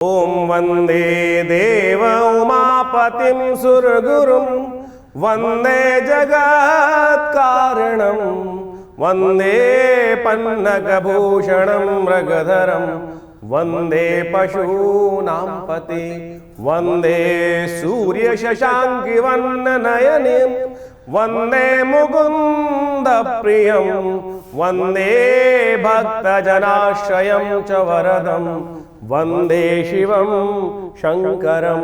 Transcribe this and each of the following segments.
ओम वंदे देव उमापतिं सुरगुरुं वंदे जगत् कारणं वंदे पन्नगभूषणं मृगधरं वंदे पशूनां पति वंदे सूर्य शशांकि वन्ननयनिं वंदे मुकुंद प्रियं वंदे भक्तजनाश्रयं च वरदं वंदे शिवम शंकरम।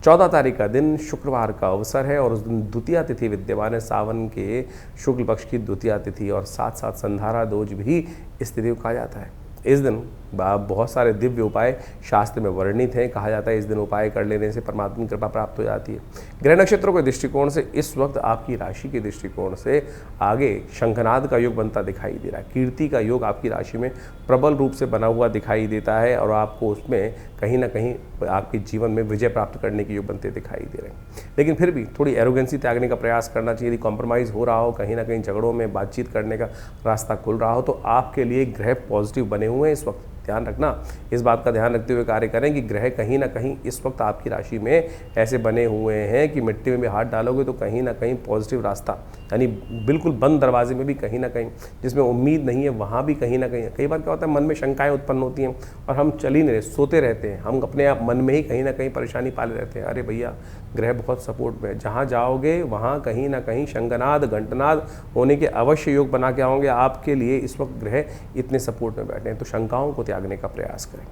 14 तारीख का दिन शुक्रवार का अवसर है और उस दिन द्वितीया तिथि विद्यमान है। सावन के शुक्ल पक्ष की द्वितीया तिथि और साथ साथ संधारा दोज भी इस तिथि को कहा जाता है। इस दिन बहुत सारे दिव्य उपाय शास्त्र में वर्णित हैं। कहा जाता है इस दिन उपाय कर लेने से परमात्मा की कृपा प्राप्त हो जाती है। ग्रह नक्षत्रों के दृष्टिकोण से इस वक्त आपकी राशि के दृष्टिकोण से आगे शंखनाद का योग बनता दिखाई दे रहा है। कीर्ति का योग आपकी राशि में प्रबल रूप से बना हुआ दिखाई देता है और आपको उसमें कहीं ना कहीं आपके जीवन में विजय प्राप्त करने के योग बनते दिखाई दे रहे हैं। लेकिन फिर भी थोड़ी एरोगेंसी त्यागने का प्रयास करना चाहिए। यदि कॉम्प्रोमाइज़ हो रहा हो, कहीं ना कहीं झगड़ों में बातचीत करने का रास्ता खुल रहा हो, तो आपके लिए ग्रह पॉजिटिव बने हुए हैं। इस वक्त ध्यान रखना, इस बात का ध्यान रखते हुए कार्य करें कि ग्रह कहीं ना कहीं इस वक्त आपकी राशि में ऐसे बने हुए हैं कि मिट्टी में भी हाथ डालोगे तो कहीं ना कहीं पॉजिटिव रास्ता, यानी बिल्कुल बंद दरवाजे में भी कहीं ना कहीं जिसमें उम्मीद नहीं है वहाँ भी कहीं ना कहीं। कई बार क्या होता है, मन में शंकाएं उत्पन्न होती हैं और हम चल ही नहीं रहे, सोते रहते हैं, हम अपने आप मन में ही कहीं ना कहीं परेशानी पाले रहते हैं। अरे भैया, ग्रह बहुत सपोर्ट में है, जहाँ जाओगे वहाँ कहीं ना कहीं शंखनाद घंटनाद होने के अवश्य योग बना के आओगे। आपके लिए इस वक्त ग्रह इतने सपोर्ट में बैठे हैं, तो शंकाओं को त्यागने का प्रयास करें।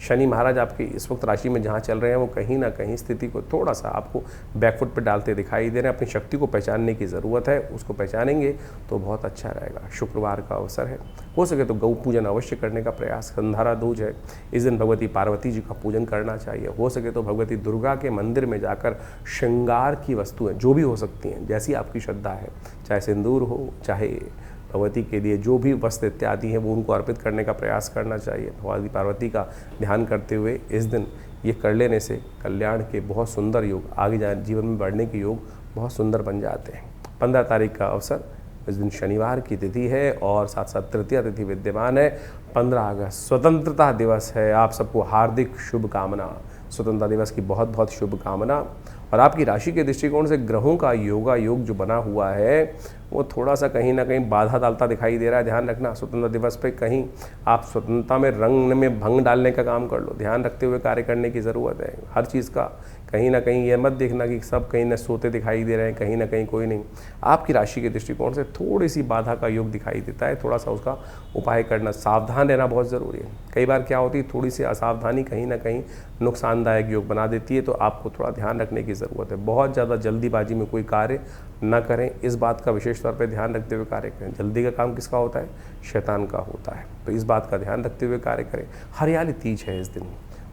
शनि महाराज आपकी इस वक्त राशि में जहाँ चल रहे हैं वो कहीं ना कहीं स्थिति को थोड़ा सा आपको बैकफुट पर डालते दिखाई दे रहे हैं। अपनी शक्ति को पहचानने की ज़रूरत है, उसको पहचानेंगे तो बहुत अच्छा रहेगा। शुक्रवार का अवसर है, हो सके तो गौ पूजन अवश्य करने का प्रयास। संधारा दूज है, इस दिन भगवती पार्वती जी का पूजन करना चाहिए। हो सके तो भगवती दुर्गा के मंदिर में जाकर श्रृंगार की वस्तुएँ जो भी हो सकती हैं, जैसी आपकी श्रद्धा है, चाहे सिंदूर हो, चाहे भगवती के लिए जो भी वस्त्र इत्यादि हैं वो उनको अर्पित करने का प्रयास करना चाहिए। भगवती पार्वती का ध्यान करते हुए इस दिन ये कर लेने से कल्याण के बहुत सुंदर योग, आगे जाए जीवन में बढ़ने के योग बहुत सुंदर बन जाते हैं। 15 तारीख का अवसर, इस दिन शनिवार की तिथि है और साथ साथ तृतीया तिथि विद्यमान है। 15 अगस्त स्वतंत्रता दिवस है। आप सबको हार्दिक शुभकामना, स्वतंत्रता दिवस की बहुत बहुत शुभकामना। और आपकी राशि के दृष्टिकोण से ग्रहों का योगा योग जो बना हुआ है वो थोड़ा सा कहीं ना कहीं बाधा डालता दिखाई दे रहा है। ध्यान रखना, स्वतंत्रता दिवस पे कहीं आप स्वतंत्रता में रंग में भंग डालने का काम कर लो। ध्यान रखते हुए कार्य करने की ज़रूरत है हर चीज़ का। कहीं ना कहीं ये मत देखना कि सब कहीं न सोते दिखाई दे रहे हैं, कहीं ना कहीं कोई नहीं। आपकी राशि के दृष्टिकोण से थोड़ी सी बाधा का योग दिखाई देता है, थोड़ा सा उसका उपाय करना, सावधान रहना बहुत ज़रूरी है। कई बार क्या होती है, थोड़ी सी असावधानी कहीं ना कहीं नुकसानदायक योग बना देती है, तो आपको थोड़ा ध्यान रखने की ज़रूरत है। बहुत ज़्यादा जल्दीबाजी में कोई कार्य न करें, इस बात का विशेष तौर पे ध्यान रखते हुए कार्य करें। जल्दी का काम किसका होता है? शैतान का होता है, तो इस बात का ध्यान रखते हुए कार्य करें। हरियाली तीज है इस दिन,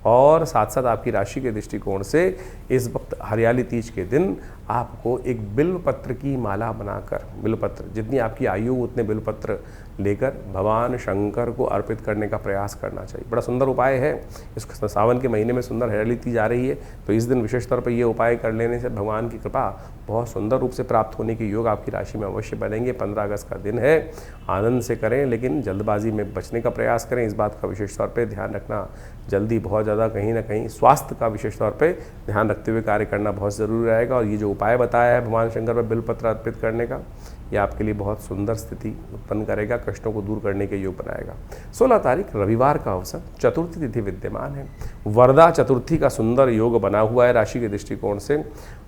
और साथ साथ आपकी राशि के दृष्टिकोण से इस वक्त हरियाली तीज के दिन आपको एक बिल्व पत्र की माला बनाकर, बिल्व पत्र जितनी आपकी आयु उतने बिल्व पत्र लेकर भगवान शंकर को अर्पित करने का प्रयास करना चाहिए। बड़ा सुंदर उपाय है। इस सावन के महीने में सुंदर हरियाली तीज आ रही है, तो इस दिन विशेष तौर पर ये उपाय कर लेने से भगवान की कृपा बहुत सुंदर रूप से प्राप्त होने के योग आपकी राशि में अवश्य बनेंगे। 15 अगस्त का दिन है, आनंद से करें लेकिन जल्दबाजी में बचने का प्रयास करें। इस बात का विशेष तौर पर ध्यान रखना, जल्दी बहुत ज़्यादा कहीं ना कहीं स्वास्थ्य का विशेष तौर पे ध्यान रखते हुए कार्य करना बहुत ज़रूरी रहेगा। और ये जो उपाय बताया है भगवान शंकर पर बिल्वपत्र अर्पित करने का, ये आपके लिए बहुत सुंदर स्थिति उत्पन्न करेगा, कष्टों को दूर करने के योग बनाएगा। 16 तारीख रविवार का अवसर, चतुर्थी तिथि विद्यमान है। वरदा चतुर्थी का सुंदर योग बना हुआ है राशि के दृष्टिकोण से,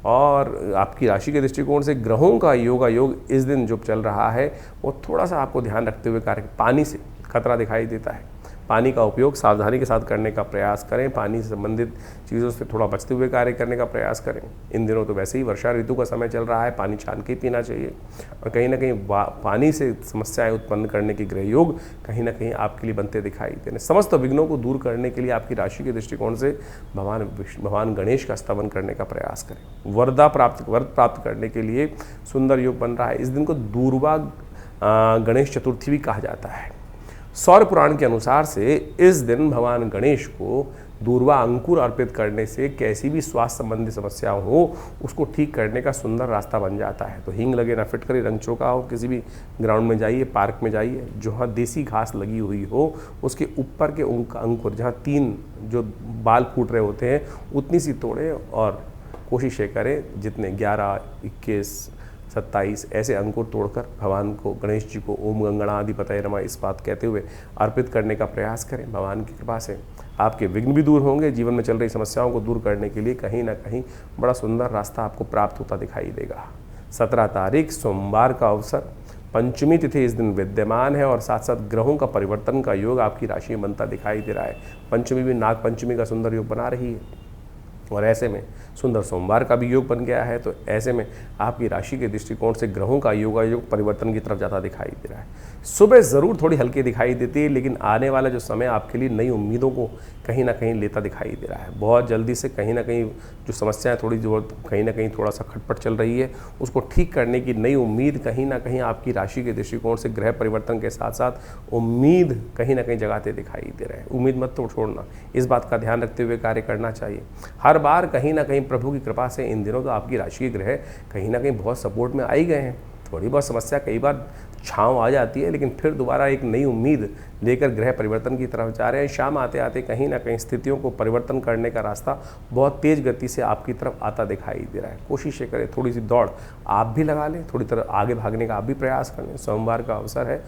और आपकी राशि के दृष्टिकोण से ग्रहों का योग इस दिन जो चल रहा है वो थोड़ा सा आपको ध्यान रखते हुए कार्य। पानी से खतरा दिखाई देता है, पानी का उपयोग सावधानी के साथ करने का प्रयास करें। पानी से संबंधित चीज़ों से थोड़ा बचते हुए कार्य करने का प्रयास करें। इन दिनों तो वैसे ही वर्षा ऋतु का समय चल रहा है, पानी छान के पीना चाहिए। और कहीं ना कहीं पानी से समस्याएं उत्पन्न करने के ग्रह योग कहीं ना कहीं आपके लिए बनते दिखाई दे रहे। समस्त विघ्नों को दूर करने के लिए आपकी राशि के दृष्टिकोण से भगवान गणेश का स्तवन करने का प्रयास करें। वरद प्राप्त करने के लिए सुंदर योग बन रहा है। इस दिन को दूर्वा गणेश चतुर्थी भी कहा जाता है। सौर पुराण के अनुसार से इस दिन भगवान गणेश को दूर्वा अंकुर अर्पित करने से कैसी भी स्वास्थ्य संबंधी समस्या हो उसको ठीक करने का सुंदर रास्ता बन जाता है। तो हींग लगे ना फिटकरी, रंग चौका हो, किसी भी ग्राउंड में जाइए, पार्क में जाइए, जहाँ देसी घास लगी हुई हो उसके ऊपर के अंकुर, जहाँ 3 जो बाल फूट रहे होते हैं उतनी सी तोड़ें और कोशिश ये करें जितने 11, 21, 27 ऐसे अंकुर तोड़कर भगवान को, गणेश जी को ओम गंगणाधिपतये नमः इस बात कहते हुए अर्पित करने का प्रयास करें। भगवान की कृपा से आपके विघ्न भी दूर होंगे। जीवन में चल रही समस्याओं को दूर करने के लिए कहीं ना कहीं बड़ा सुंदर रास्ता आपको प्राप्त होता दिखाई देगा। 17 तारीख सोमवार का अवसर, पंचमी तिथि इस दिन विद्यमान है और साथ साथ ग्रहों का परिवर्तन का योग आपकी राशि में बनता दिखाई दे रहा है। पंचमी भी नाग पंचमी का सुंदर योग बना रही है और ऐसे में सुंदर सोमवार का भी योग बन गया है। तो ऐसे में आपकी राशि के दृष्टिकोण से ग्रहों का योग परिवर्तन की तरफ जाता दिखाई दे रहा है। सुबह ज़रूर थोड़ी हल्की दिखाई देती है, लेकिन आने वाला जो समय आपके लिए नई उम्मीदों को कहीं ना कहीं लेता दिखाई दे रहा है। बहुत जल्दी से कहीं ना कहीं जो समस्याएं थोड़ी जो कहीं ना कहीं थोड़ा सा खटपट चल रही है उसको ठीक करने की नई उम्मीद कहीं ना कहीं आपकी राशि के दृष्टिकोण से ग्रह परिवर्तन के साथ साथ उम्मीद कहीं ना कहीं जगाते दिखाई दे रहे हैं। उम्मीद मत तो छोड़ना, इस बात का ध्यान रखते हुए कार्य करना चाहिए। हर बार कहीं ना कहीं प्रभु की कृपा से इन दिनों तो आपकी राशि के ग्रह कहीं ना कहीं बहुत सपोर्ट में आ ही गए हैं। थोड़ी बहुत समस्या कई बार छांव आ जाती है, लेकिन फिर दोबारा एक नई उम्मीद लेकर ग्रह परिवर्तन की तरफ जा रहे हैं। शाम आते आते कहीं ना कहीं स्थितियों को परिवर्तन करने का रास्ता बहुत तेज गति से आपकी तरफ आता दिखाई दे रहा है। कोशिश ये करें, थोड़ी सी दौड़ आप भी लगा लें, थोड़ी तरह आगे भागने का आप भी प्रयास करें। सोमवार का अवसर है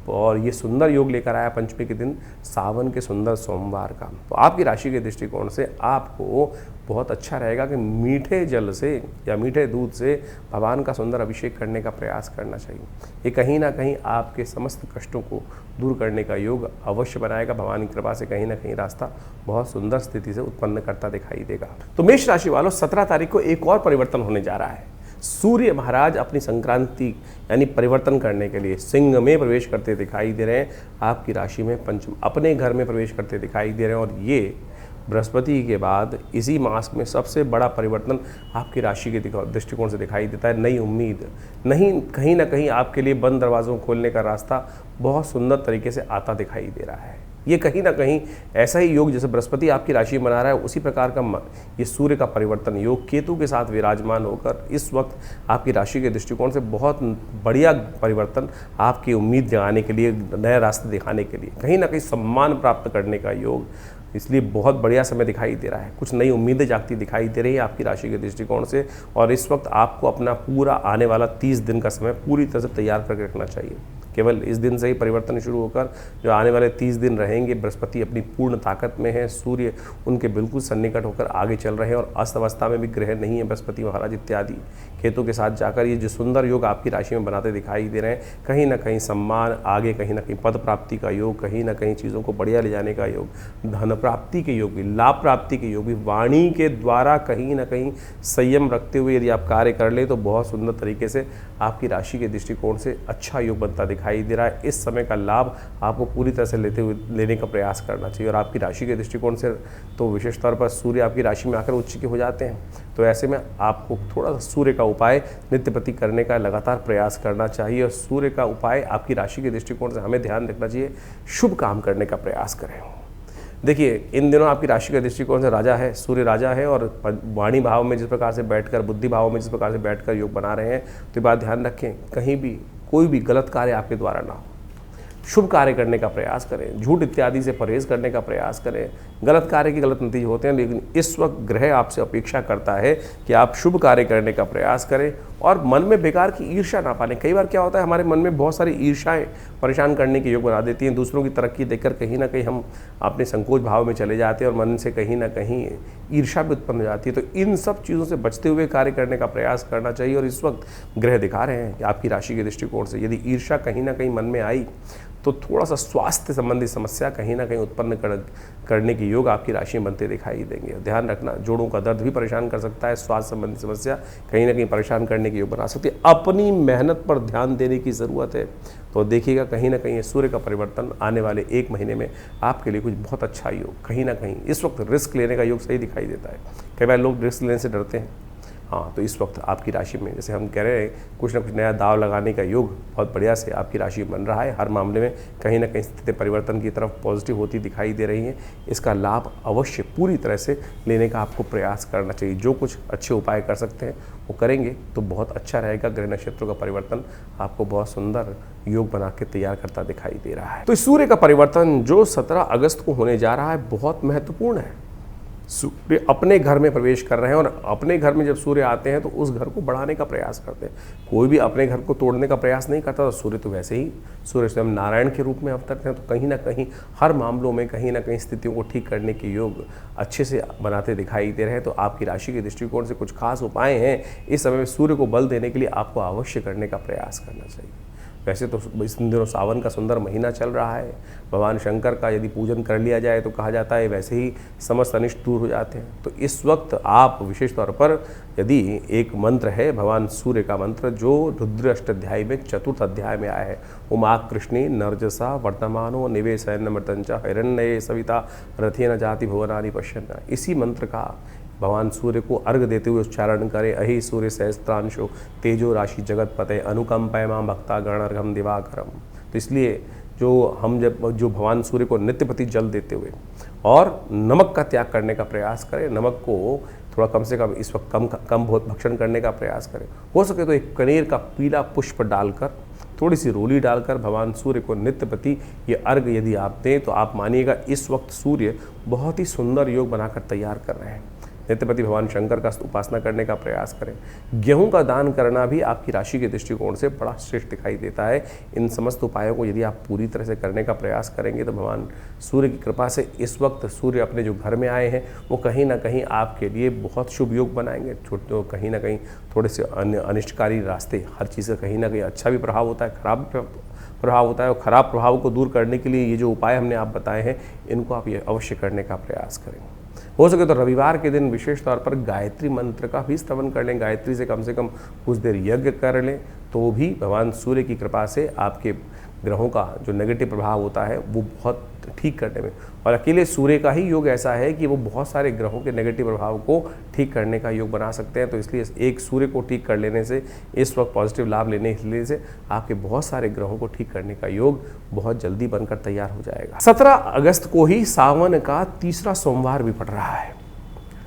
और ये सुंदर योग लेकर आया पंचमी के दिन, सावन के सुंदर सोमवार का। तो आपकी राशि के दृष्टिकोण से आपको बहुत अच्छा रहेगा कि मीठे जल से या मीठे दूध से भगवान का सुंदर अभिषेक करने का प्रयास करना चाहिए। ये कहीं ना कहीं आपके समस्त कष्टों को दूर करने का योग अवश्य बनाएगा। भगवान की कृपा से कहीं ना कहीं रास्ता बहुत सुंदर स्थिति से उत्पन्न करता दिखाई देगा। तो मेष राशि वालों, 17 तारीख को एक और परिवर्तन होने जा रहा है। सूर्य महाराज अपनी संक्रांति यानी परिवर्तन करने के लिए सिंह में प्रवेश करते दिखाई दे रहे हैं। आपकी राशि में पंचम अपने घर में प्रवेश करते दिखाई दे रहे हैं और ये बृहस्पति के बाद इसी मास में सबसे बड़ा परिवर्तन आपकी राशि के दृष्टिकोण से दिखाई देता है। नई उम्मीद नहीं, कहीं ना कहीं आपके लिए बंद दरवाज़ों खोलने का रास्ता बहुत सुंदर तरीके से आता दिखाई दे रहा है। ये कहीं ना कहीं ऐसा ही योग जैसे बृहस्पति आपकी राशि में बना रहा है, उसी प्रकार का ये सूर्य का परिवर्तन योग केतु के साथ विराजमान होकर इस वक्त आपकी राशि के दृष्टिकोण से बहुत बढ़िया परिवर्तन आपकी उम्मीद जगाने के लिए, नया रास्ते दिखाने के लिए, कहीं ना कहीं सम्मान प्राप्त करने का योग, इसलिए बहुत बढ़िया समय दिखाई दे रहा है। कुछ नई उम्मीदें जागती दिखाई दे रही है आपकी राशि के दृष्टिकोण से और इस वक्त आपको अपना पूरा आने वाला 30 दिन का समय पूरी तरह से तैयार करके रखना चाहिए। केवल इस दिन से ही परिवर्तन शुरू होकर जो आने वाले 30 दिन रहेंगे, बृहस्पति अपनी पूर्ण ताकत में है, सूर्य उनके बिल्कुल सन्निकट होकर आगे चल रहे हैं और अस्त अवस्था में भी ग्रह नहीं है बृहस्पति महाराज इत्यादि केतु के साथ जाकर ये जो सुंदर योग आपकी राशि में बनाते दिखाई दे रहे हैं, कहीं ना कहीं सम्मान, आगे कहीं ना कहीं पद प्राप्ति का योग, कहीं ना कहीं चीज़ों को बढ़िया ले जाने का योग, धन प्राप्ति के योग भी, लाभ प्राप्ति के योग भी, वाणी के द्वारा कहीं ना कहीं संयम रखते हुए यदि आप कार्य कर ले तो बहुत सुंदर तरीके से आपकी राशि के दृष्टिकोण से अच्छा योग बनता दिखाई दे रहा है। इस समय का लाभ आपको पूरी तरह से लेने का प्रयास करना चाहिए और आपकी राशि के दृष्टिकोण से तो विशेष तौर पर सूर्य आपकी राशि में आकर उच्च के हो जाते हैं, तो ऐसे में आपको थोड़ा सा सूर्य का उपाय नित्य प्रति करने का लगातार प्रयास करना चाहिए। और सूर्य का उपाय आपकी राशि के दृष्टिकोण से हमें ध्यान रखना चाहिए, शुभ काम करने का प्रयास करें। देखिए, इन दिनों आपकी राशि के दृष्टिकोण से राजा है, सूर्य राजा है और वाणी भाव में जिस प्रकार से बैठकर, बुद्धि भाव में जिस प्रकार से बैठकर योग बना रहे हैं, तो ये बात ध्यान रखें, कहीं भी कोई भी गलत कार्य आपके द्वारा ना हो। शुभ कार्य करने का प्रयास करें, झूठ इत्यादि से परहेज करने का प्रयास करें। गलत कार्य के गलत नतीजे होते हैं, लेकिन इस वक्त ग्रह आपसे अपेक्षा करता है कि आप शुभ कार्य करने का प्रयास करें और मन में बेकार की ईर्ष्या ना पालें। कई बार क्या होता है, हमारे मन में बहुत सारी ईर्ष्याएं परेशान करने के योग बना देती हैं। दूसरों की तरक्की देखकर कहीं ना कहीं हम अपने संकोच भाव में चले जाते हैं और मन से कहीं ना कहीं ईर्ष्या भी उत्पन्न हो जाती है। तो इन सब चीज़ों से बचते हुए कार्य करने का प्रयास करना चाहिए। और इस वक्त ग्रह दिखा रहे हैं कि आपकी राशि के दृष्टिकोण से यदि ईर्ष्या कहीं ना कहीं मन में आई तो थोड़ा सा स्वास्थ्य संबंधी समस्या कहीं ना कहीं उत्पन्न करने के योग आपकी राशि में बनते दिखाई देंगे। ध्यान रखना, जोड़ों का दर्द भी परेशान कर सकता है, स्वास्थ्य संबंधी समस्या कहीं ना कहीं परेशान करने के योग बना सकती है। अपनी मेहनत पर ध्यान देने की ज़रूरत है। तो देखिएगा, कहीं ना कहीं सूर्य का परिवर्तन आने वाले 1 महीने में आपके लिए कुछ बहुत अच्छा योग, कहीं ना कहीं इस वक्त रिस्क लेने का योग सही दिखाई देता है। कई बार लोग रिस्क लेने से डरते हैं, हाँ, तो इस वक्त आपकी राशि में, जैसे हम कह रहे हैं, कुछ ना कुछ नया दाव लगाने का योग बहुत बढ़िया से आपकी राशि बन रहा है। हर मामले में कहीं ना कहीं स्थिति परिवर्तन की तरफ पॉजिटिव होती दिखाई दे रही है। इसका लाभ अवश्य पूरी तरह से लेने का आपको प्रयास करना चाहिए। जो कुछ अच्छे उपाय कर सकते हैं वो करेंगे तो बहुत अच्छा रहेगा। ग्रह नक्षत्रों का परिवर्तन आपको बहुत सुंदर योग बना के तैयार करता दिखाई दे रहा है। तो इस सूर्य का परिवर्तन जो 17 अगस्त को होने जा रहा है बहुत महत्वपूर्ण है। सूर्य अपने घर में प्रवेश कर रहे हैं और अपने घर में जब सूर्य आते हैं तो उस घर को बढ़ाने का प्रयास करते हैं। कोई भी अपने घर को तोड़ने का प्रयास नहीं करता। तो सूर्य तो वैसे ही, सूर्य स्वयं नारायण के रूप में अवतरते हैं। तो कहीं ना कहीं हर मामलों में कहीं ना कहीं स्थितियों को ठीक करने के योग अच्छे से बनाते दिखाई दे रहे हैं। तो आपकी राशि के दृष्टिकोण से कुछ खास उपाय हैं इस समय में सूर्य को बल देने के लिए आपको अवश्य करने का प्रयास करना चाहिए। वैसे तो इस दिनों सावन का सुंदर महीना चल रहा है। भगवान शंकर का यदि पूजन कर लिया जाए तो कहा जाता है वैसे ही समस्त अनिष्ट दूर हो जाते हैं। तो इस वक्त आप विशेष तौर पर यदि एक मंत्र है भगवान सूर्य का मंत्र जो रुद्र अष्टाध्यायी में 4th अध्याय में आया है, उमा कृष्णे नर्जसा वर्तमानो निवेशयन मृतंच हिरण्ये सविता रथेन जाति भुवनानि पश्यन्, इसी मंत्र का भगवान सूर्य को अर्घ देते हुए उच्चारण करें। अहि सूर्य सहस्त्रांशो तेजो राशि जगतपते अनुकंपय मां भक्ता गणर्घम दिवाकरम। तो इसलिए जो भगवान सूर्य को नित्यपति जल देते हुए और नमक का त्याग करने का प्रयास करें। नमक को थोड़ा कम से कम इस वक्त कम बहुत भक्षण करने का प्रयास करें। हो सके तो एक कनेर का पीला पुष्प डालकर, थोड़ी सी रोली डालकर भगवान सूर्य को नित्यपति ये अर्घ यदि आप दें तो आप मानिएगा इस वक्त सूर्य बहुत ही सुंदर योग बनाकर तैयार कर रहे हैं। नित्यपति भगवान शंकर का उपासना करने का प्रयास करें। गेहूं का दान करना भी आपकी राशि के दृष्टिकोण से बड़ा श्रेष्ठ दिखाई देता है। इन समस्त उपायों को यदि आप पूरी तरह से करने का प्रयास करेंगे तो भगवान सूर्य की कृपा से इस वक्त सूर्य अपने जो घर में आए हैं वो कहीं ना कहीं आपके लिए बहुत शुभ योग बनाएंगे। छोटे कहीं ना कहीं थोड़े से अनिष्टकारी रास्ते, हर चीज़ का कहीं ना कहीं अच्छा भी प्रभाव होता है, खराब प्रभाव होता है। और ख़राब प्रभाव को दूर करने के लिए ये जो उपाय हमने आप बताए हैं इनको आप ये अवश्य करने का प्रयास करें। हो सके तो रविवार के दिन विशेष तौर पर गायत्री मंत्र का भी स्तवन कर लें। गायत्री से कम कुछ देर यज्ञ कर लें तो भी भगवान सूर्य की कृपा से आपके ग्रहों का जो नेगेटिव प्रभाव होता है वो बहुत ठीक करने में, और अकेले सूर्य का ही योग ऐसा है कि वो बहुत सारे ग्रहों के नेगेटिव प्रभाव को ठीक करने का योग बना सकते हैं। तो इसलिए एक सूर्य को ठीक कर लेने से, इस वक्त पॉजिटिव लाभ लेने से आपके बहुत सारे ग्रहों को ठीक करने का योग बहुत जल्दी बनकर तैयार हो जाएगा। 17 अगस्त को ही सावन का 3रा सोमवार भी पड़ रहा है।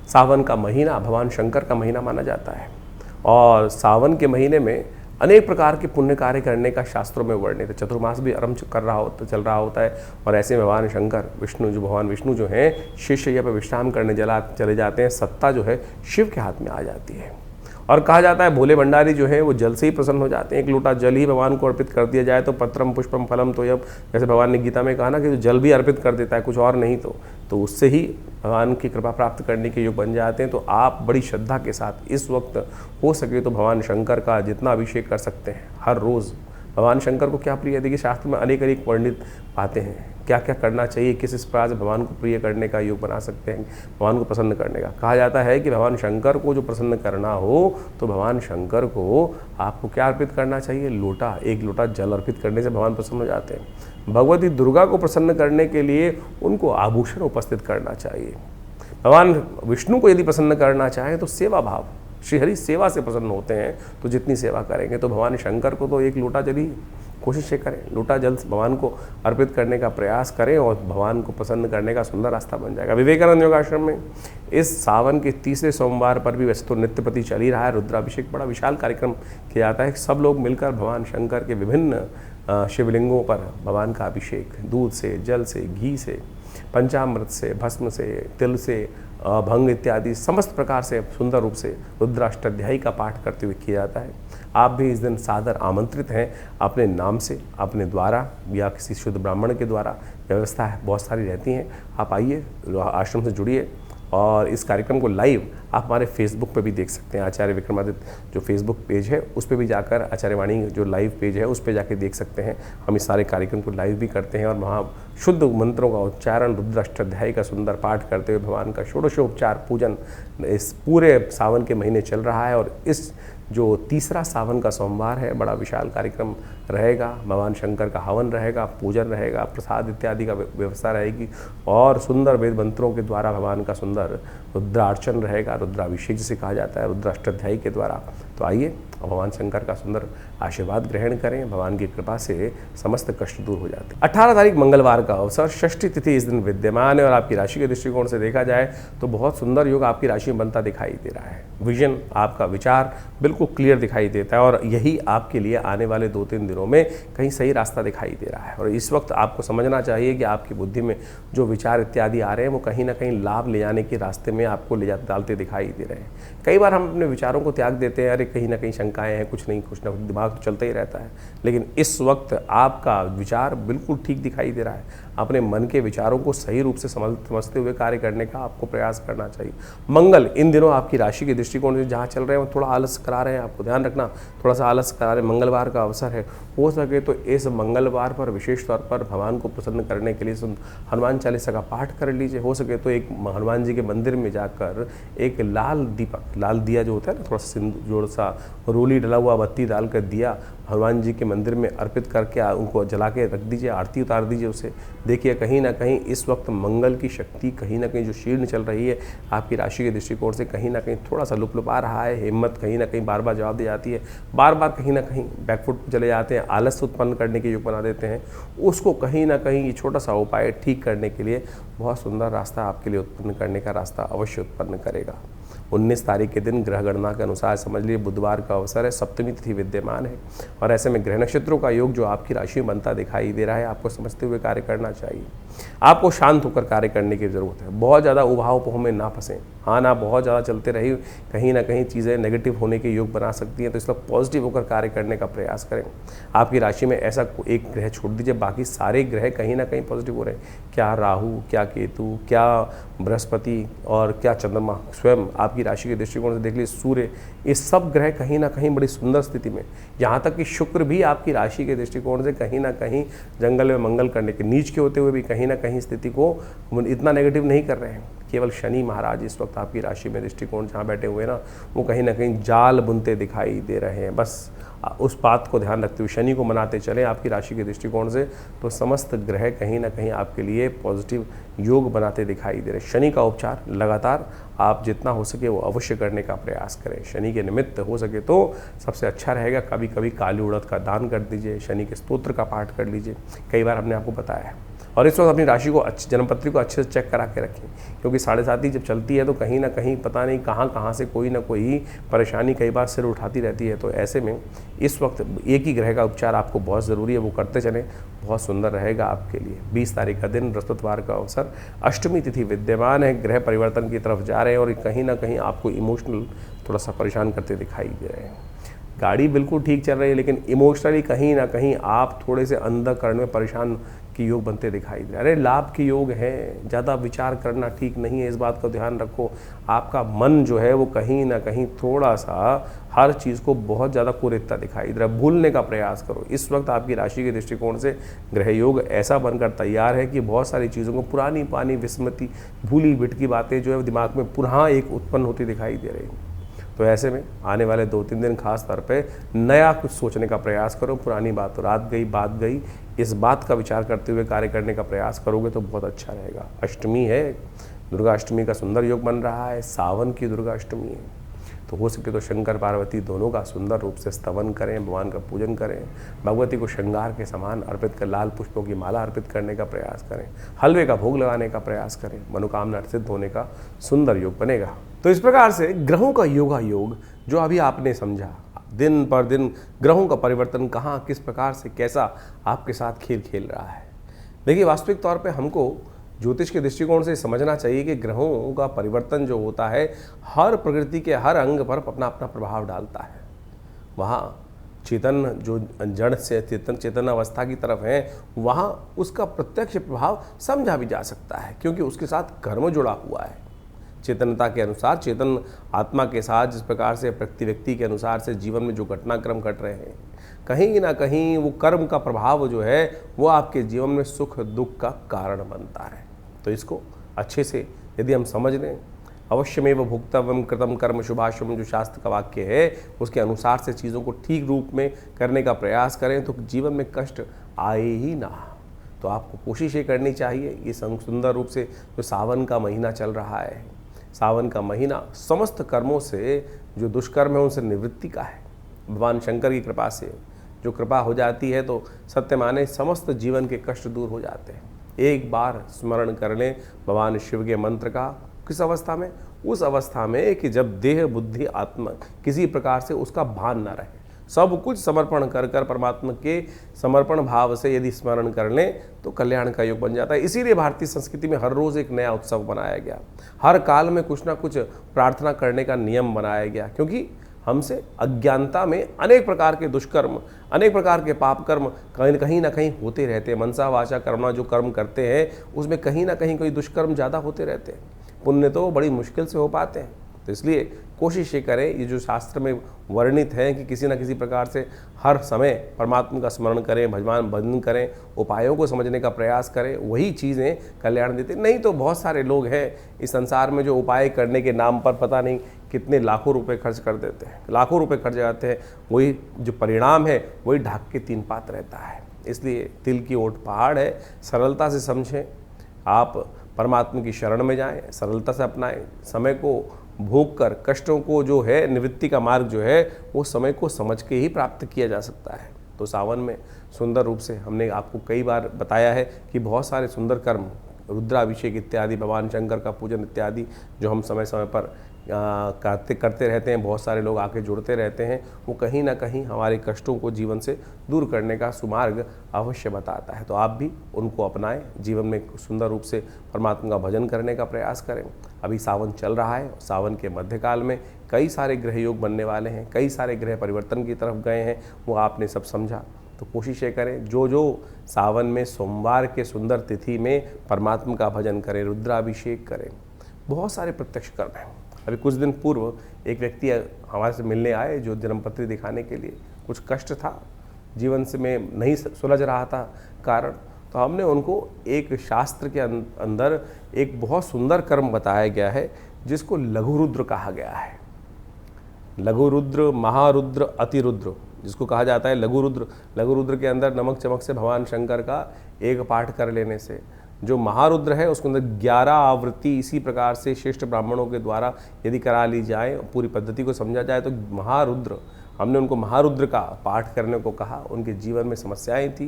सावन का महीना भगवान शंकर का महीना माना जाता है और सावन के महीने में अनेक प्रकार के पुण्य कार्य करने का शास्त्रों में वर्णित है। चतुर्मास भी आरंभ चल रहा होता है और ऐसे में भगवान शंकर भगवान विष्णु जो हैं शिष्य पर विश्राम करने चले जाते हैं। सत्ता जो है शिव के हाथ में आ जाती है और कहा जाता है भोले भंडारी जो है वो जल से ही प्रसन्न हो जाते हैं। एक लोटा जल ही भगवान को अर्पित कर दिया जाए तो पत्रम पुष्पम फलम तोयम, जैसे भगवान ने गीता में कहा ना कि जो जल भी अर्पित कर देता है कुछ और नहीं तो उससे ही भगवान की कृपा प्राप्त करने के योग बन जाते हैं। तो आप बड़ी श्रद्धा के साथ इस वक्त हो सके तो भगवान शंकर का जितना अभिषेक कर सकते हैं हर रोज़। भगवान शंकर को क्या प्रिय है, देखिए शास्त्र में अनेक वर्णित बातें हैं क्या क्या करना चाहिए, किस प्रकार से भगवान को प्रिय करने का योग बना सकते हैं, भगवान को प्रसन्न करने का। कहा जाता है कि भगवान शंकर को जो प्रसन्न करना हो तो भगवान शंकर को आपको क्या अर्पित करना चाहिए, एक लोटा जल अर्पित करने से भगवान प्रसन्न हो जाते हैं। भगवती दुर्गा को प्रसन्न करने के लिए उनको आभूषण उपस्थित करना चाहिए। भगवान विष्णु को यदि प्रसन्न करना चाहें तो सेवा भाव, श्रीहरि सेवा से प्रसन्न होते हैं तो जितनी सेवा करेंगे। तो भगवान शंकर को तो एक लोटा जल ही कोशिश ये करें, लोटा जल भगवान को अर्पित करने का प्रयास करें और भगवान को प्रसन्न करने का सुंदर रास्ता बन जाएगा। विवेकानंद योगाश्रम में इस सावन के 3रे सोमवार पर भी वैसे तो नित्यपति चल ही रहा है, रुद्राभिषेक बड़ा विशाल कार्यक्रम किया जाता है। सब लोग मिलकर भगवान शंकर के विभिन्न शिवलिंगों पर भगवान का अभिषेक दूध से, जल से, घी से, पंचामृत से, भस्म से, तिल से, भंग इत्यादि समस्त प्रकार से सुंदर रूप से रुद्राष्टाध्यायी का पाठ करते हुए किया जाता है। आप भी इस दिन सादर आमंत्रित हैं। अपने नाम से, अपने द्वारा या किसी शुद्ध ब्राह्मण के द्वारा, व्यवस्था है बहुत सारी रहती हैं। आप आइए, आश्रम से जुड़िए और इस कार्यक्रम को लाइव आप हमारे फेसबुक पे भी देख सकते हैं। आचार्य विक्रमादित्य जो फेसबुक पेज है उस पे भी जाकर, आचार्यवाणी जो लाइव पेज है उस पे जाके देख सकते हैं। हम इस सारे कार्यक्रम को लाइव भी करते हैं और वहाँ शुद्ध मंत्रों का उच्चारण, रुद्राष्टाध्यायी का सुंदर पाठ करते हुए भगवान का षोडशोपचार पूजन इस पूरे सावन के महीने चल रहा है। और इस जो तीसरा सावन का सोमवार है, बड़ा विशाल कार्यक्रम रहेगा। भगवान शंकर का हवन रहेगा, पूजन रहेगा, प्रसाद इत्यादि का व्यवस्था रहेगी और सुंदर वेद मंत्रों के द्वारा भगवान का सुंदर रुद्रार्चन रहेगा, रुद्राभिषेक जिसे कहा जाता है, रुद्राष्टाध्यायी के द्वारा। तो आइए भगवान शंकर का सुंदर आशीर्वाद ग्रहण करें, भगवान की कृपा से समस्त कष्ट दूर हो जाते हैं। 18 तारीख मंगलवार का अवसर, षष्ठी तिथि इस दिन विद्यमान है और आपकी राशि के दृष्टिकोण से देखा जाए तो बहुत सुंदर योग आपकी राशि में बनता दिखाई दे रहा है। विजन, आपका विचार बिल्कुल क्लियर दिखाई देता है और यही आपके लिए आने वाले 2-3 दिनों में कहीं सही रास्ता दिखाई दे रहा है। और इस वक्त आपको समझना चाहिए कि आपकी बुद्धि में जो विचार इत्यादि आ रहे हैं वो कहीं ना कहीं लाभ ले जाने के रास्ते में आपको ले डालते दिखाई दे रहे हैं। कई बार हम अपने विचारों को त्याग देते हैं, अरे कहीं ना कहीं शंकाएं हैं, कुछ ना कुछ दिमाग तो चलता ही रहता है। लेकिन इस वक्त आपका विचार बिल्कुल ठीक दिखाई दे रहा है। अपने मन के विचारों को सही रूप से समझते हुए कार्य करने का आपको प्रयास करना चाहिए। मंगल इन दिनों आपकी राशि के दृष्टिकोण से जहाँ चल रहे हैं वो थोड़ा आलस करा रहे हैं, आपको ध्यान रखना, थोड़ा सा आलस करा रहे हैं। मंगलवार का अवसर है, हो सके तो इस मंगलवार पर विशेष तौर पर भगवान को प्रसन्न करने के लिए हनुमान चालीसा का पाठ कर लीजिए। हो सके तो एक हनुमान जी के मंदिर में जाकर एक लाल दीपक, लाल दिया जो होता है ना, थोड़ा सा जोड़ सा रोली डला हुआ बत्ती डालकर दिया हनुमान जी के मंदिर में अर्पित करके उनको जला के रख दीजिए, आरती उतार दीजिए उसे। देखिए कहीं ना कहीं इस वक्त मंगल की शक्ति कहीं ना कहीं जो शीर्ण चल रही है आपकी राशि के दृष्टिकोण से कहीं ना कहीं थोड़ा सा लुप आ रहा है। हिम्मत कहीं ना कहीं बार बार जवाब दी जाती है, बार बार कहीं ना कहीं बैकफुट पर चले जाते हैं, आलस उत्पन्न करने के योग बना देते हैं। उसको कहीं ना कहीं ये छोटा सा उपाय ठीक करने के लिए बहुत सुंदर रास्ता आपके लिए उत्पन्न करने का रास्ता अवश्य उत्पन्न करेगा। 19 तारीख के दिन ग्रह गणना के अनुसार समझ लीजिए बुधवार का अवसर है, सप्तमी तिथि विद्यमान है और ऐसे में ग्रह नक्षत्रों का योग जो आपकी राशि में बनता दिखाई दे रहा है, आपको समझते हुए कार्य करना चाहिए। आपको शांत होकर कार्य करने की जरूरत है, बहुत ज़्यादा उबाऊ पोह में ना फंसें। हाँ ना, बहुत ज़्यादा चलते रही कहीं ना कहीं चीज़ें नेगेटिव होने के योग बना सकती हैं, तो इस वक्त पॉजिटिव होकर कार्य करने का प्रयास करें। आपकी राशि में ऐसा एक ग्रह छोड़ दीजिए, बाकी सारे ग्रह कहीं ना कहीं पॉजिटिव हो रहे हैं। क्या राहु, क्या केतु, क्या बृहस्पति और क्या चंद्रमा, स्वयं आपकी राशि के दृष्टिकोण से देख लीजिए सूर्य, ये सब ग्रह कहीं ना कहीं बड़ी सुंदर स्थिति में। यहाँ तक कि शुक्र भी आपकी राशि के दृष्टिकोण से कहीं ना कहीं जंगल में मंगल करने के नीच के होते हुए भी कहीं ना कहीं स्थिति को इतना नेगेटिव नहीं कर रहे हैं। केवल शनि महाराज इस वक्त आपकी राशि में दृष्टिकोण जहाँ बैठे हुए ना, वो कहीं ना कहीं जाल बुनते दिखाई दे रहे हैं। बस उस बात को ध्यान रखते हुए शनि को मनाते चलें आपकी राशि के दृष्टिकोण से, तो समस्त ग्रह कहीं ना कहीं आपके लिए पॉजिटिव योग बनाते दिखाई दे रहे हैं। शनि का उपचार लगातार आप जितना हो सके वो अवश्य करने का प्रयास करें। शनि के निमित्त हो सके तो सबसे अच्छा रहेगा कभी कभी काली उड़द का दान कर दीजिए, शनि के स्तोत्र का पाठ कर लीजिए, कई बार हमने आपको बताया है। और इस वक्त अपनी राशि को जन्मपत्री को अच्छे से चेक करा के रखें, क्योंकि 7.5 जब चलती है तो कहीं ना कहीं पता नहीं कहाँ से कोई ना कोई परेशानी कई बार सिर उठाती रहती है। तो ऐसे में इस वक्त एक ही ग्रह का उपचार आपको बहुत ज़रूरी है, वो करते चलें, बहुत सुंदर रहेगा आपके लिए। 20 तारीख का दिन बृहस्पतिवार का अवसर, अष्टमी तिथि विद्यमान है, ग्रह परिवर्तन की तरफ जा रहे हैं और कहीं ना कहीं आपको इमोशनल थोड़ा सा परेशान करते दिखाई दे रहे हैं। गाड़ी बिल्कुल ठीक चल रही है लेकिन इमोशनली कहीं ना कहीं आप थोड़े से अंधकरण में परेशान के योग बनते दिखाई दे रहे हैं। अरे लाभ के योग हैं, ज़्यादा विचार करना ठीक नहीं है, इस बात का ध्यान रखो। आपका मन जो है वो कहीं ना कहीं थोड़ा सा हर चीज़ को बहुत ज़्यादा कुरीतता दिखाई दे रहा है, भूलने का प्रयास करो। इस वक्त आपकी राशि के दृष्टिकोण से ग्रह योग ऐसा बनकर तैयार है कि बहुत सारी चीज़ों को पुरानी पानी विस्मृति, भूली भिटकी बातें जो है दिमाग में पुनः एक उत्पन्न होती दिखाई दे रही हैं। तो ऐसे में आने वाले 2-3 दिन खास तौर पे नया कुछ सोचने का प्रयास करो। पुरानी बात तो रात गई बात गई, इस बात का विचार करते हुए कार्य करने का प्रयास करोगे तो बहुत अच्छा रहेगा। अष्टमी है, दुर्गा अष्टमी का सुंदर योग बन रहा है, सावन की दुर्गा अष्टमी है, तो हो सके तो शंकर पार्वती दोनों का सुंदर रूप से स्तवन करें, भगवान का पूजन करें, भगवती को श्रृंगार के समान अर्पित कर लाल पुष्पों की माला अर्पित करने का प्रयास करें, हलवे का भोग लगाने का प्रयास करें, मनोकामना सिद्ध होने का सुंदर योग बनेगा। तो इस प्रकार से ग्रहों का योगा योग जो अभी आपने समझा, दिन पर दिन ग्रहों का परिवर्तन कहाँ किस प्रकार से कैसा आपके साथ खेल खेल रहा है। देखिए वास्तविक तौर पे हमको ज्योतिष के दृष्टिकोण से समझना चाहिए कि ग्रहों का परिवर्तन जो होता है हर प्रकृति के हर अंग पर अपना अपना प्रभाव डालता है। वहाँ चेतन जो जड़ से चेतन अवस्था की तरफ है, वहाँ उसका प्रत्यक्ष प्रभाव समझा भी जा सकता है, क्योंकि उसके साथ कर्म जुड़ा हुआ है। चेतनता के अनुसार, चेतन आत्मा के साथ जिस प्रकार से प्रति व्यक्ति के अनुसार से जीवन में जो घटनाक्रम घट रहे हैं, कहीं ना कहीं वो कर्म का प्रभाव जो है वो आपके जीवन में सुख दुख का कारण बनता है। तो इसको अच्छे से यदि हम समझ लें, अवश्यमेव भुक्तव्यम कृतम कर्म शुभाशुभम, जो शास्त्र का वाक्य है उसके अनुसार से चीज़ों को ठीक रूप में करने का प्रयास करें तो जीवन में कष्ट आए ही ना। तो आपको कोशिश ये करनी चाहिए, ये सुंदर रूप से जो सावन का महीना चल रहा है, सावन का महीना समस्त कर्मों से जो दुष्कर्म है उनसे निवृत्ति का है। भगवान शंकर की कृपा से जो कृपा हो जाती है तो सत्य माने समस्त जीवन के कष्ट दूर हो जाते हैं। एक बार स्मरण कर लें भगवान शिव के मंत्र का। किस अवस्था में? उस अवस्था में कि जब देह बुद्धि आत्मा किसी प्रकार से उसका भान न रहे, सब कुछ समर्पण कर कर परमात्मा के समर्पण भाव से यदि स्मरण कर लें तो कल्याण का योग बन जाता है। इसीलिए भारतीय संस्कृति में हर रोज़ एक नया उत्सव बनाया गया, हर काल में कुछ ना कुछ प्रार्थना करने का नियम बनाया गया, क्योंकि हमसे अज्ञानता में अनेक प्रकार के दुष्कर्म, अनेक प्रकार के पाप कर्म कहीं ना कहीं होते रहते हैं। मनसा वाचा कर्मणा जो कर्म करते हैं उसमें कहीं ना कहीं कोई दुष्कर्म ज़्यादा होते रहते हैं, पुण्य तो बड़ी मुश्किल से हो पाते हैं। तो इसलिए कोशिश ये करें, ये जो शास्त्र में वर्णित है कि किसी न किसी प्रकार से हर समय परमात्मा का स्मरण करें, भजन करें, उपायों को समझने का प्रयास करें, वही चीज़ें कल्याण देते। नहीं तो बहुत सारे लोग हैं इस संसार में जो उपाय करने के नाम पर पता नहीं कितने लाखों रुपए खर्च कर देते हैं, लाखों रुपए खर्च जाते हैं, वही जो परिणाम है वही ढाक के तीन पात रहता है। इसलिए तिल की ओट पहाड़ है, सरलता से समझें, आप परमात्मा की शरण में जाएं, सरलता से अपनाएं, समय को भोग कर कष्टों को जो है निवृत्ति का मार्ग जो है वो समय को समझ के ही प्राप्त किया जा सकता है। तो सावन में सुंदर रूप से हमने आपको कई बार बताया है कि बहुत सारे सुंदर कर्म, रुद्राभिषेक इत्यादि, भगवान शंकर का पूजन इत्यादि जो हम समय समय पर करते रहते हैं, बहुत सारे लोग आके जुड़ते रहते हैं, वो कहीं ना कहीं हमारे कष्टों को जीवन से दूर करने का सुमार्ग अवश्य बताता है। तो आप भी उनको अपनाएं, जीवन में सुंदर रूप से परमात्मा का भजन करने का प्रयास करें। अभी सावन चल रहा है, सावन के मध्यकाल में कई सारे ग्रह योग बनने वाले हैं, कई सारे ग्रह परिवर्तन की तरफ गए हैं, वो आपने सब समझा। तो कोशिश ये करें जो सावन में सोमवार के सुंदर तिथि में परमात्मा का भजन करें, रुद्राभिषेक करें। बहुत सारे प्रत्यक्ष कर्म हैं। अभी कुछ दिन पूर्व एक व्यक्ति हमारे से मिलने आए जो जन्मपत्री दिखाने के लिए, कुछ कष्ट था जीवन से में नहीं सुलझ रहा था कारण, तो हमने उनको एक शास्त्र के अंदर एक बहुत सुंदर कर्म बताया गया है जिसको लघु रुद्र कहा गया है। लघु रुद्र, महारुद्र, अतिरुद्र जिसको कहा जाता है लघु रुद्र। लघु रुद्र के अंदर नमक चमक से भगवान शंकर का एक पाठ कर लेने से, जो महारुद्र है उसके अंदर 11 आवृत्ति इसी प्रकार से श्रेष्ठ ब्राह्मणों के द्वारा यदि करा ली जाए, पूरी पद्धति को समझा जाए तो महारुद्र, हमने उनको महारुद्र का पाठ करने को कहा। उनके जीवन में समस्याएं थी,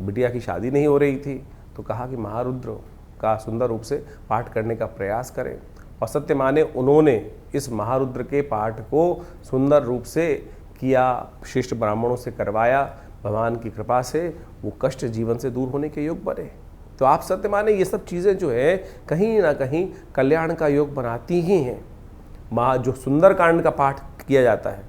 बिटिया की शादी नहीं हो रही थी, तो कहा कि महारुद्र का सुंदर रूप से पाठ करने का प्रयास करें। और सत्य माने उन्होंने इस महारुद्र के पाठ को सुंदर रूप से किया, श्रेष्ठ ब्राह्मणों से करवाया, भगवान की कृपा से वो कष्ट जीवन से दूर होने के योग बने। तो आप सत्य माने ये सब चीज़ें जो है कहीं ना कहीं कल्याण का योग बनाती ही हैं। जो सुंदर कांड का पाठ किया जाता है,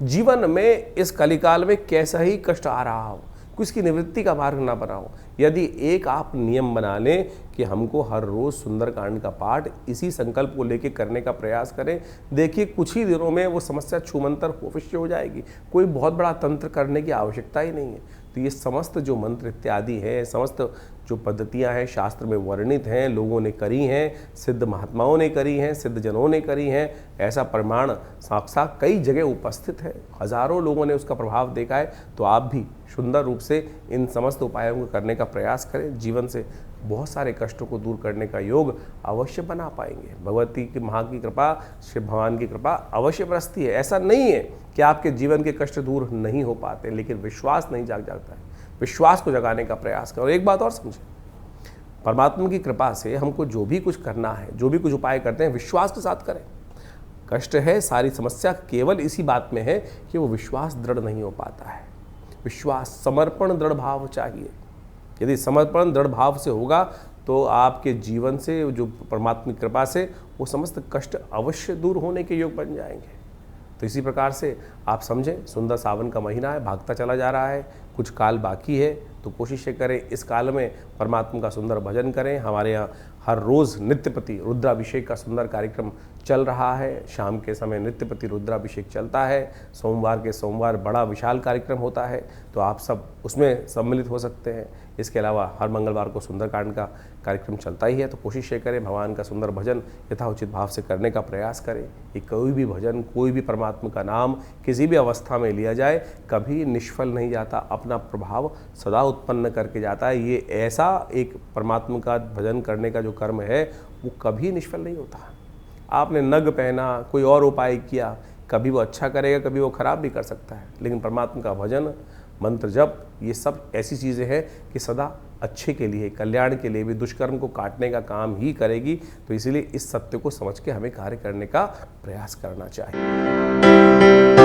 जीवन में इस कलिकाल में कैसा ही कष्ट आ रहा हो, उसकी निवृत्ति का मार्ग ना बनाओ। यदि एक आप नियम बना लें कि हमको हर रोज़ सुंदरकांड का पाठ इसी संकल्प को लेकर करने का प्रयास करें, देखिए कुछ ही दिनों में वो समस्या छूमंतर अवश्य हो जाएगी। कोई बहुत बड़ा तंत्र करने की आवश्यकता ही नहीं है। तो ये समस्त जो मंत्र इत्यादि हैं, समस्त जो पद्धतियां हैं शास्त्र में वर्णित हैं, लोगों ने करी हैं, सिद्ध महात्माओं ने करी हैं, सिद्ध जनों ने करी हैं, ऐसा प्रमाण साक्षात कई जगह उपस्थित है, हजारों लोगों ने उसका प्रभाव देखा है। तो आप भी सुंदर रूप से इन समस्त उपायों को करने का प्रयास करें, जीवन से बहुत सारे कष्टों को दूर करने का योग अवश्य बना पाएंगे। भगवती की माँ की कृपा, शिव भगवान की कृपा अवश्य बरसती है। ऐसा नहीं है कि आपके जीवन के कष्ट दूर नहीं हो पाते, लेकिन विश्वास नहीं जागता है। विश्वास को जगाने का प्रयास करो। एक बात और समझें, परमात्मा की कृपा से हमको जो भी कुछ करना है, जो भी कुछ उपाय करते हैं, विश्वास के साथ करें। कष्ट है, सारी समस्या केवल इसी बात में है कि वो विश्वास दृढ़ नहीं हो पाता है। विश्वास, समर्पण, दृढ़ भाव चाहिए। यदि समर्पण दृढ़ भाव से होगा तो आपके जीवन से जो परमात्मा की कृपा से वो समस्त कष्ट अवश्य दूर होने के योग बन जाएंगे। तो इसी प्रकार से आप समझें, सुंदर सावन का महीना है, भागता चला जा रहा है, कुछ काल बाकी है, तो कोशिश करें इस काल में परमात्मा का सुंदर भजन करें। हमारे यहाँ हर रोज़ नित्यपति रुद्राभिषेक का सुंदर कार्यक्रम चल रहा है। शाम के समय नित्यपति रुद्राभिषेक चलता है। सोमवार के सोमवार बड़ा विशाल कार्यक्रम होता है, तो आप सब उसमें सम्मिलित हो सकते हैं। इसके अलावा हर मंगलवार को सुंदरकांड का कार्यक्रम चलता ही है, तो कोशिश ये करें भगवान का सुंदर भजन यथाउचित भाव से करने का प्रयास करें। कि कोई भी भजन, कोई भी परमात्मा का नाम किसी भी अवस्था में लिया जाए कभी निष्फल नहीं जाता, अपना प्रभाव सदा उत्पन्न करके जाता है। ये ऐसा एक परमात्मा का भजन करने का जो कर्म है वो कभी निष्फल नहीं होता। आपने नग पहना, कोई और उपाय किया, कभी वो अच्छा करेगा, कभी वो खराब भी कर सकता है, लेकिन परमात्मा का भजन, मंत्र जप, ये सब ऐसी चीज़ें हैं कि सदा अच्छे के लिए, कल्याण के लिए भी, दुष्कर्म को काटने का काम ही करेगी। तो इसीलिए इस सत्य को समझ के हमें कार्य करने का प्रयास करना चाहिए।